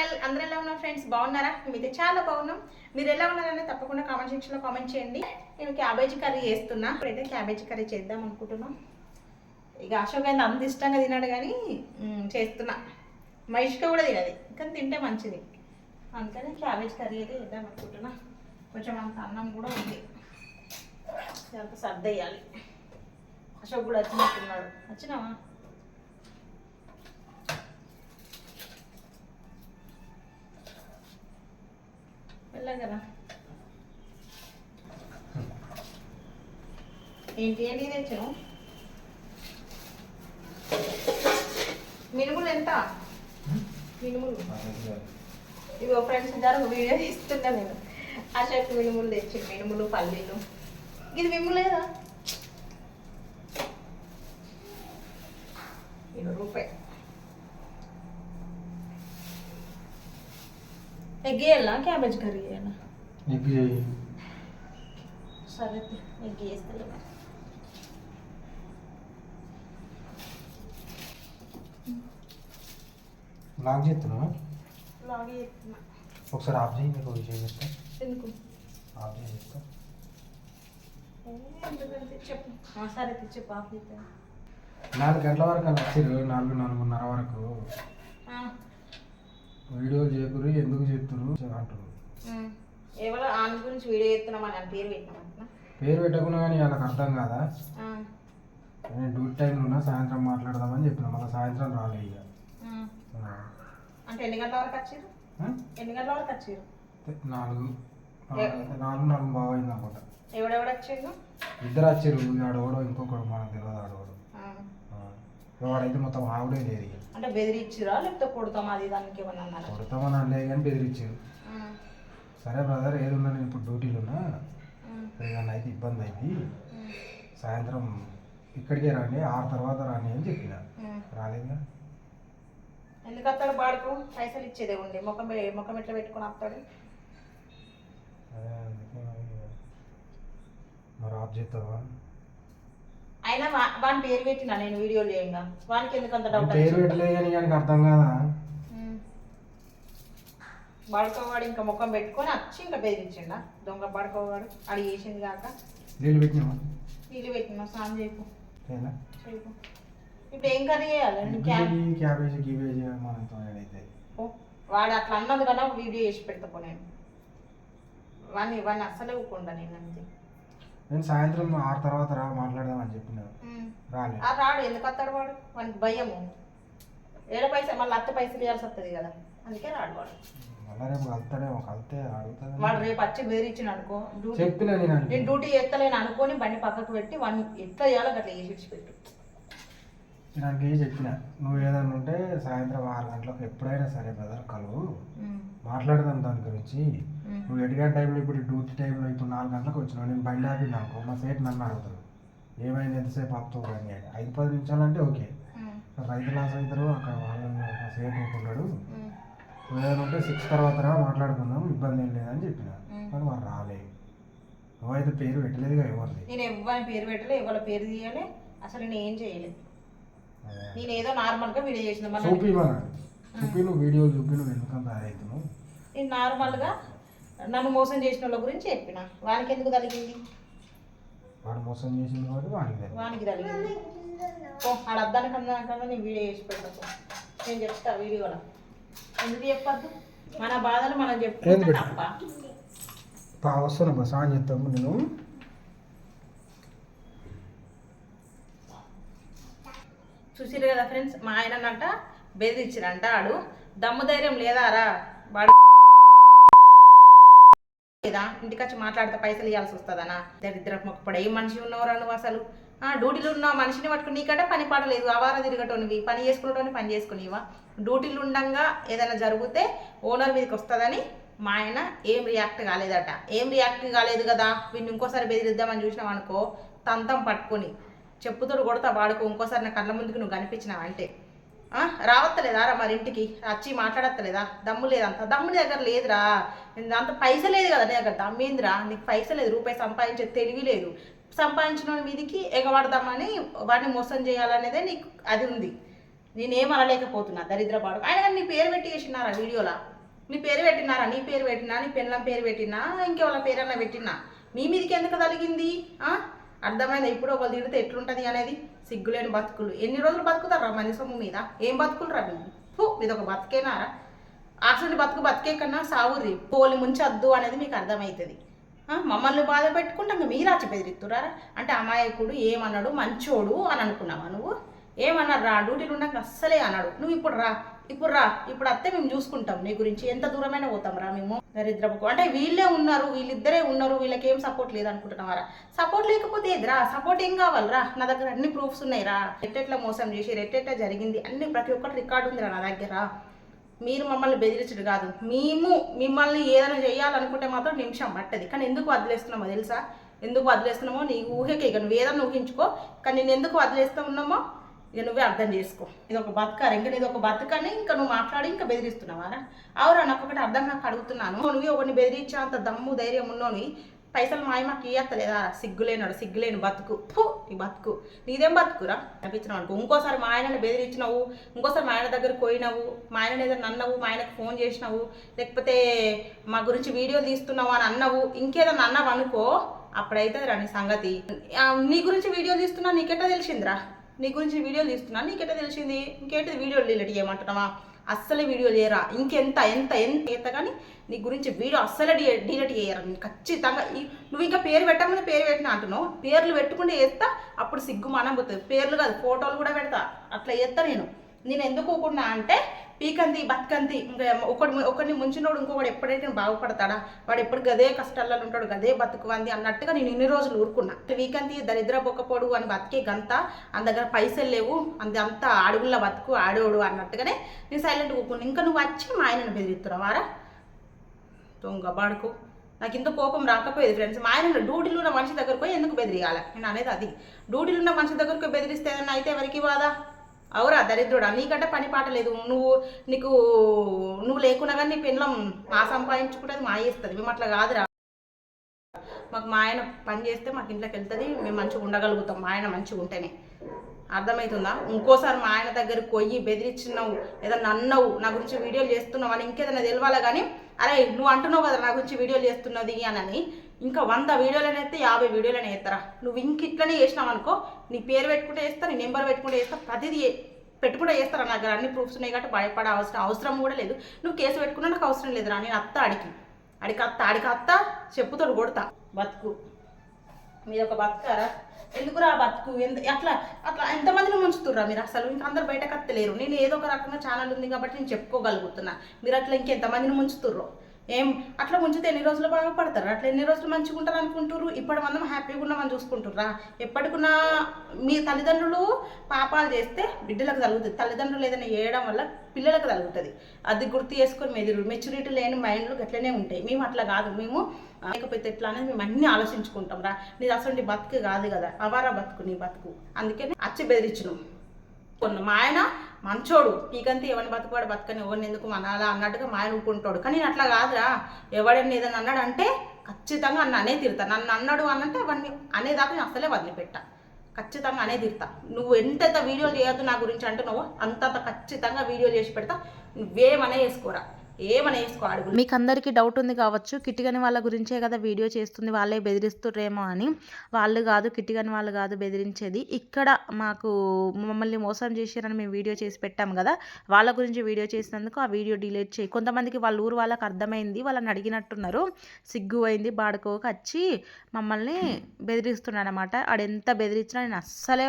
Channel. అందరూ ఎలా ఉన్నారు ఫ్రెండ్స్? బాగున్నారా? మేమైతే చాలా బాగున్నాం. మీరు ఎలా ఉన్నారని తప్పకుండా కామెంట్ సెక్షన్లో కామెంట్ చేయండి. నేను క్యాబేజీ కర్రీ చేస్తున్నా. ఇప్పుడైతే క్యాబేజీ కర్రీ చేద్దాం అనుకుంటున్నాం. ఇక అశోక్ అయితే అంత ఇష్టంగా తినాడు కానీ చేస్తున్నా. మహిష్క కూడా తినది, కానీ తింటే మంచిది. అందుకని క్యాబేజీ కర్రీ అయితే చేద్దాం అనుకుంటున్నా. కొంచెం అంత అన్నం కూడా ఉంది, అంత సర్దేయాలి. అశోక్ కూడా వచ్చినట్టున్నాడు. వచ్చినావా? వెళ్ళాం కదా. ఏంటి ఏంటి తెచ్చాను? మినుములు ఎంత? మినుములు ఇవో ఫ్రెండ్స్ జర వీడియో తీస్తున్నా నేను. అశోక్ మినుములు తెచ్చి, మినుములు పల్లీలు. ఇది మినుములేదా? ₹20. ఎగ్ వేయాలా? క్యాబేజ్ కర్రీ వేయాలా? ఎగ్ చేయి. సరే ఎగ్ వేస్తా. లాగ్ చేస్తున్నావా? లాగే చేస్తున్నా. ఒకసారి ఆఫ్ చేయి. మీకు విషయం చెప్తా. ఎందుకు ఆఫ్ చేయి చెప్తా. ఎందుకంటే చెప్పు. సరే చెప్పు. ఆఫ్ చేస్తా. 4 గంటల వరకు అలా వచ్చారు. 4:30 వరకు వీడియో చేయకురు, ఎందుకు చేస్తున్నారు అంటారు. ఎవరో ఆమె గురించి వీడియో చేస్తున్నామని అని పేరు పెట్టినామంటున్నా. పేరు పెట్టకుండా కానీ వాళ్ళకి అర్థం కాదా? నేను డ్యూటీ టైంలో ఉన్నా, సాయంత్రం మాట్లాడదామని చెప్పిన. మళ్ళీ సాయంత్రం రాలే ఇక. అంటే ఎన్ని గంటల వరకు వచ్చారు? ఎన్ని గంటల వరకు వచ్చారు? 4 బాగా అయింది అనుకుంటా. ఎవడెవడు వచ్చారు? ఇద్దరు వచ్చారు. ఆడోడో ఇంకొకడు మనకు తెలియదు. ఆడోడు వాడైతే మొత్తం ఆవిడే లేదు ఇక. అంటే బెదిరించిరా లేకపోతే కొడతాం అది దానికి ఏమన్నా అన్నారు? కొడతామని అనలేదు కానీ బెదిరించారు. సరే బ్రదర్, ఏదున్నా నేను ఇప్పుడు డ్యూటీలో ఉన్నా, ఏదన్నా అయితే ఇబ్బంది అయింది, సాయంత్రం ఇక్కడికే రండి, 6 తర్వాత రాని అని చెప్పిన. రాలేదుగా. ఎందుకు వస్తాడు? బాడుకు పైసలు ఇచ్చేదే ఉండి ముఖం ఎట్లా పెట్టుకుని వస్తాడు? మరి ఆఫ్ చేస్తావా? అయినా వాని పేరు పెట్టినా నేను వీడియో లేయంగా. వానికి ఎందుకు అంత డౌట్? పేరు పెట్టలేదు కానీ ఆయనకి అర్థం కాదా? బాడుకోవాడు ఇంకా ముఖం పెట్టుకొని వచ్చి ఇంకా బెదిరించిండా. దొంగ బాడుకోవాడు. అడి చేసింది కాక. నీళ్ళు పెట్టినావా? నీళ్ళు పెట్టినా. స్నానం చేయకు. చేయకు. ఇప్పుడు ఏం కర్రీ చేయాలి? క్యాబేజీ గీబేజీ మనతో అయితే వాడు అట్లా అన్నది కదా, వీడియో చేసి పెడతా నేను. వాడిని అస్సలే ఊకుండా నేను అంతే. నేను సాయంత్రం 6 తర్వాత రా మాట్లాడదామని చెప్పిన. రాలే. రాడు. ఎందుకు వస్తాడు వాడు? వానికి భయము. ఏదో పైసలు మళ్ళీ అత్త పైసలు ఇవ్వాల్సి వస్తుంది కదా, అందుకే రాడు వాడు. మళ్ళీ రేపు కలుతాడేమో. కలితే అడుగుతాడు. వాడు రేపు వచ్చి బెదిరించిన అనుకో, చెప్పిన నేను డ్యూటీ చేస్తలేను అనుకొని బండి పక్కకు పెట్టి వాడిని ఎట్లా చేయాలో అట్లా చేసి విడిచిపెట్టు. నాకు చెప్పిన, నువ్వు ఏదన్నా ఉంటే సాయంత్రం 6 గంటలకు ఎప్పుడైనా సరే బ్రదర్ కలువు, మాట్లాడదాం దాని గురించి. నువ్వు ఎడిగా టైంలో ఇప్పుడు డ్యూటీ టైంలో ఇప్పుడు 4 గంటలకు వచ్చినావు, నేను బండి ఆపినా అనుకో, మా సేట్ నన్ను అడుగుతాడు ఏమైంది, ఎంతసేపు ఆపుతావు కానీ. 5-10 నిమిషాలు అంటే ఓకే. రైతు లాస్ అవుతారు అక్కడ, వాళ్ళని మా సేట్ ఊరుకున్నాడు. నువ్వు ఏదైనా ఉంటే 6 తర్వాత రా మాట్లాడుకుందాం, ఇబ్బంది ఏం లేదని చెప్పిన. కానీ వాళ్ళు రాలే. నువ్వైతే పేరు పెట్టలేదుగా ఎవరిది. నేను ఎవరిని పేరు పెట్టలే, ఎవరి పేరు తీయాలి, అసలు నేను ఏం చేయలేదు. నేను ఏదో నార్మల్గా వీడియో చేసిన. చూపి నువ్వు వీడియో చూపి నువ్వు ఎందుకంత అవుతున్నావు. నేను నార్మల్గా నన్ను మోసం చేసిన వాళ్ళ గురించి చెప్పిన. వానికి ఎందుకు తగిలింది? వాడు మోసం చేసింది కాబట్టి వానికి తగిలింది. ఆడ అద్దాని కన్నా నేను వీడియో చేసి పెడతాను. నేను చెప్తా వీడియోలో. ఎందుకు చెప్పద్దు? మన బాధలు మనం చెప్పుకుంటే తప్ప. వస్తున్నా బస్ ఆన్ చెప్తాము. నేను చూసిరు కదా ఫ్రెండ్స్, మా ఆయన అన్నట్ట బెదిరించిరంట. ఆడు దమ్ము ధైర్యం లేదారా వాడు లేదా? ఇంటికి వచ్చి మాట్లాడితే పైసలు ఇవ్వాల్సి వస్తుందనా? దరిద్ర మొక్కపడ ఏ మనిషి ఉన్నవరా నువ్వు అసలు? డ్యూటీలు ఉన్న మనిషిని పట్టుకుని నీకంటే పని పాడలేదు, అవార తిరగటోనివి, పని చేసుకునేటోని పని చేసుకునివా? డ్యూటీలు ఉండంగా ఏదైనా జరిగితే ఓనర్ మీదకి వస్తుందని మా ఆయన ఏం రియాక్ట్ కాలేదట. ఏం రియాక్ట్ కాలేదు కదా, వీడిని ఇంకోసారి బెదిరిద్దామని చూసినావు అనుకో, తంతం పట్టుకొని చెప్పుతోడు కొడతా వాడుకో. ఇంకోసారి నా కళ్ళ ముందుకు నువ్వు కనిపించినావు అంటే రావత్తలేదా రా మరి ఇంటికి వచ్చి మాట్లాడత్తలేదా? దమ్ము లేదంత. దమ్ము నీ దగ్గర లేదురా, అంత పైస లేదు కదా నీ దగ్గర. దమ్మేందిరా? నీకు పైస లేదు, రూపాయి సంపాదించే తెలివి లేదు. సంపాదించిన మీదికి ఎగబడదామని వాడిని మోసం చేయాలనేదే నీకు అది ఉంది. నేనేం అనలేకపోతున్నా దరిద్ర పాడు. ఆయన నీ పేరు పెట్టి చేసినారా వీడియోలా? నీ పేరు పెట్టినారా? నీ పేరు పెట్టినా, నీ పెళ్ళం పేరు పెట్టినా, ఇంకెవరి పేరన్నా పెట్టినా మీ మీదకి ఎందుకు కలిగింది? అర్థమైంది ఇప్పుడు ఒకళ్ళు తిడితే ఎట్లుంటుంది అనేది. సిగ్గులేని బతుకులు ఎన్ని రోజులు బతుకుతారా మనిషి సొమ్ము మీద? ఏం బతుకులు రా మీరు? ఇది ఒక బతికేనారా? అసలు బతికే కన్నా సావురి పోలి ముంచొద్దు అనేది మీకు అర్థమవుతుంది. మమ్మల్ని బాధ పెట్టుకుంటాం మీరు వచ్చి బెదిరిస్తురారా? అంటే అమాయకుడు ఏమన్నాడు మంచోడు అని అనుకున్నావా నువ్వు? ఏమన్నాడు రా డ్యూటీలు ఉండక అస్సలే అన్నాడు. నువ్వు ఇప్పుడు రా ఇప్పుడు అత్తే మేము చూసుకుంటాం నీ గురించి. ఎంత దూరమైనా పోతాం రా మేము. దరిద్రపు అంటే వీళ్ళే ఉన్నారు, వీళ్ళిద్దరే ఉన్నారు, వీళ్ళకి ఏం సపోర్ట్ లేదనుకుంటున్నావారా? సపోర్ట్ లేకపోతే ఏదిరా? సపోర్ట్ ఏం కావాలరా? నా దగ్గర అన్ని ప్రూఫ్స్ ఉన్నాయి రా. ఎట్టెట్లా మోసం చేసి ఎట్టెట్లా జరిగింది అన్ని ప్రతి ఒక్కటి రికార్డు ఉందిరా నా దగ్గర. మీరు మమ్మల్ని బెదిరించడు కాదు, మేము మిమ్మల్ని ఏదైనా చేయాలనుకుంటే మాత్రం నిమిషం పట్టది. కానీ ఎందుకు వదిలేస్తున్నామో తెలుసా? ఎందుకు వదిలేస్తున్నామో నీ ఊహకే. ఇక నువ్వు ఏదైనా ఊహించుకో, కానీ నేను ఎందుకు వదిలేస్తూ ఉన్నామో ఇక నువ్వే అర్థం చేసుకో. ఇది ఒక బతకారు, ఇంకా నీది ఒక బతకని ఇంకా నువ్వు మాట్లాడి ఇంకా బెదిరిస్తున్నావారా? అవురా, నాకు ఒకటి అర్థం నాకు అడుగుతున్నాను. నువ్వు ఒకరిని బెదిరించే అంత దమ్ము ధైర్యం ఉన్నోని పైసలు మాకు ఇయ్యత్తలేదా? సిగ్గులేని బతుకు. ఈ బతుకు నీదేం బతుకురా అనిపించినావు అనుకో. ఇంకోసారి మా ఆయనని బెదిరించినావు, ఇంకోసారి మా ఆయన దగ్గరికి పోయినావు, మా ఆయనని ఏదైనా అన్నావు, మా ఆయనకు ఫోన్ చేసినావు, లేకపోతే మా గురించి వీడియో తీస్తున్నావు అని అన్నావు, ఇంకేదన్నా అన్నావు అనుకో, అప్పుడైతే రా నీ సంగతి. నీ గురించి వీడియో తీస్తున్నా నీకెట్టా తెలిసిందిరా? నీ గురించి వీడియోలు తీస్తున్నా నీకెట్టా తెలిసింది? ఇంకేంటిది వీడియోలు డిలీట్ చేయమంటున్నావా? అస్సలే వీడియో చేయరా. ఇంకెంత ఎంత ఎంత ఎంత కానీ నీ గురించి వీడియో అస్సలే డిలీట్ చేయరా ఖచ్చితంగా. నువ్వు ఇంకా పేరు పెట్టమని పేరు పెట్టినా అంటున్నావు. పేర్లు పెట్టుకుంటే వేస్తా, అప్పుడు సిగ్గు మనం పోతుంది. పేర్లు కాదు ఫోటోలు కూడా పెడతా, అట్లా చేస్తా నేను ఎందుకు ఊకున్నా అంటే పీకంతి బతుకంతి. ఇంకా ఒకరిని ముంచినోడు ఇంకొకటి ఎప్పుడైతే బాగుపడతాడా? వాడు ఎప్పుడు గదే కష్టాల్లో ఉంటాడు, గదే బతుకువంది అన్నట్టుగా నేను ఇన్ని రోజులు ఊరుకున్నా. వీకంతి దరిద్ర బొక్కపోడు అని బతికే గంత, అంత దగ్గర పైసలు లేవు, అంతా అడుగుల్లో బతుకు ఆడోడు అన్నట్టుగానే నేను సైలెంట్గా ఊరుకున్నా. ఇంకా నువ్వు వచ్చి మా ఆయనను బెదిరిస్తున్నావారా? దొంగ బాడుకు. నాకు ఇంత కోపం రాకపోయేది ఫ్రెండ్స్. మా ఆయన డ్యూటీలో ఉన్న మనిషి దగ్గరకు పోయి ఎందుకు బెదిరియాలి? నేను అనేది అది. డ్యూటీలో ఉన్న మనిషి దగ్గరకు బెదిరిస్తే ఏదన్నా అయితే ఎవరికి బాధ? అవురా దరిద్రుడా, నీకంటే పని పాట లేదు. నువ్వు లేకున్నా కానీ నీ పెళ్ళం మా సంపాదించుకుంటుంది, మా చేస్తుంది. మేము అట్లా కాదురా. మాకు మా ఆయన పని చేస్తే మాకు ఇంట్లోకి వెళ్తుంది, మేము మంచిగా ఉండగలుగుతాం మా ఆయన మంచిగా ఉంటేనే. అర్థమవుతుందా? ఇంకోసారి మా ఆయన దగ్గరికి పోయి బెదిరించినావు, ఏదన్నా అన్నావు, నా గురించి వీడియోలు చేస్తున్నావు అని ఇంకేదైనా తెలియాలి. కానీ అరే నువ్వు అంటున్నావు కదా నా గురించి వీడియోలు చేస్తున్నది అని, ఇంకా 100 వీడియోలని అయితే 50 వీడియోలని వేస్తారా? నువ్వు ఇంక ఇట్లనే చేసినావు అనుకో, నీ పేరు పెట్టుకుంటే చేస్తా, నీ నెంబర్ పెట్టుకుంటే చేస్తా, ప్రతిదీ పెట్టుకుంటే చేస్తారా? నా దగ్గర అన్ని ప్రూఫ్స్ ఉన్నాయి కాబట్టి భయపడే అవసరం కూడా లేదు. నువ్వు కేసు పెట్టుకున్నా నాకు అవసరం లేదురా. నేను ఆడికి అత్త చెప్పుతోడు కొడతా. బతుకు మీద ఒక బతుకారా? ఎందుకురా బతుకు? అట్లా ఎంతమందిని ముంచుతుర్రా మీరు? అసలు ఇంకా అందరు బయటకు అత్తలేరు. నేను ఏదో ఒక రకంగా ఛానల్ ఉంది కాబట్టి నేను చెప్పుకోగలుగుతున్నా. మీరు అట్లా ఇంకెంతమందిని ముంచుతుర్రో. ఏం అట్లా ముంచితే ఎన్ని రోజులు బాగుపడతారు? అట్లా ఎన్ని రోజులు మంచిగా ఉంటారు అనుకుంటారు? ఇప్పటి మనం హ్యాపీగా ఉన్నామని చూసుకుంటుర్రా? ఎప్పటికున్నా మీ తల్లిదండ్రులు పాపాలు చేస్తే బిడ్డలకు తగులుతుంది, తల్లిదండ్రులు ఏదైనా చేయడం వల్ల పిల్లలకు తగులుతుంది. అది గుర్తు చేసుకొని మెచ్యూరిటీ లేని మైండ్లు అట్లనే ఉంటాయి. మేము అట్లా కాదు. మేము లేకపోతే ఎట్లా అనేది మేము అన్నీ ఆలోచించుకుంటాం రా. నీది అసలు నీ బతుకు కాదు కదా, అవారా బతుకు నీ బతుకు. అందుకని అచ్చి బెదిరించను. మా ఆయన మంచోడు, పీకంతా ఎవరిని బతుకువాడు బతుకని ఎవరిని ఎందుకు అనాలా అన్నట్టుగా మా ఆయన ఊరుకుంటాడు. కానీ నేను అట్లా కాదురా. ఎవడన్నా ఏదైనా అన్నాడంటే ఖచ్చితంగా అనే తిడతా. నన్ను అన్నాడు అనంటే అవన్నీ అనేదాకా నేను అసలే వదిలిపెట్టా. ఖచ్చితంగా అనే తిడతా. నువ్వు ఎంతెంత వీడియోలు చేయొద్దు నా గురించి అంటున్నావో అంతంత ఖచ్చితంగా వీడియోలు చేసి పెడతా. నువ్వేమనే వేసుకోరా, ఏమని వేసుకో అడుగు. మీకు అందరికీ డౌట్ ఉంది కావచ్చు, కిట్టిగని వాళ్ళ గురించే కదా వీడియో చేస్తుంది, వాళ్ళే బెదిరిస్తుర్రేమో అని. వాళ్ళు కాదు, కిట్టిగని వాళ్ళు కాదు బెదిరించేది. ఇక్కడ మాకు మమ్మల్ని మోసం చేశారని మేము వీడియో చేసి పెట్టాం కదా, వాళ్ళ గురించి వీడియో చేసినందుకు ఆ వీడియో డిలీట్ చేయి. కొంతమందికి వాళ్ళ ఊరు వాళ్ళకి అర్థమైంది, వాళ్ళని అడిగినట్టున్నారు. సిగ్గు అయింది బాడుకోక వచ్చి మమ్మల్ని బెదిరిస్తున్నాడు అనమాట. ఆడెంత బెదిరించినా నేను అస్సలే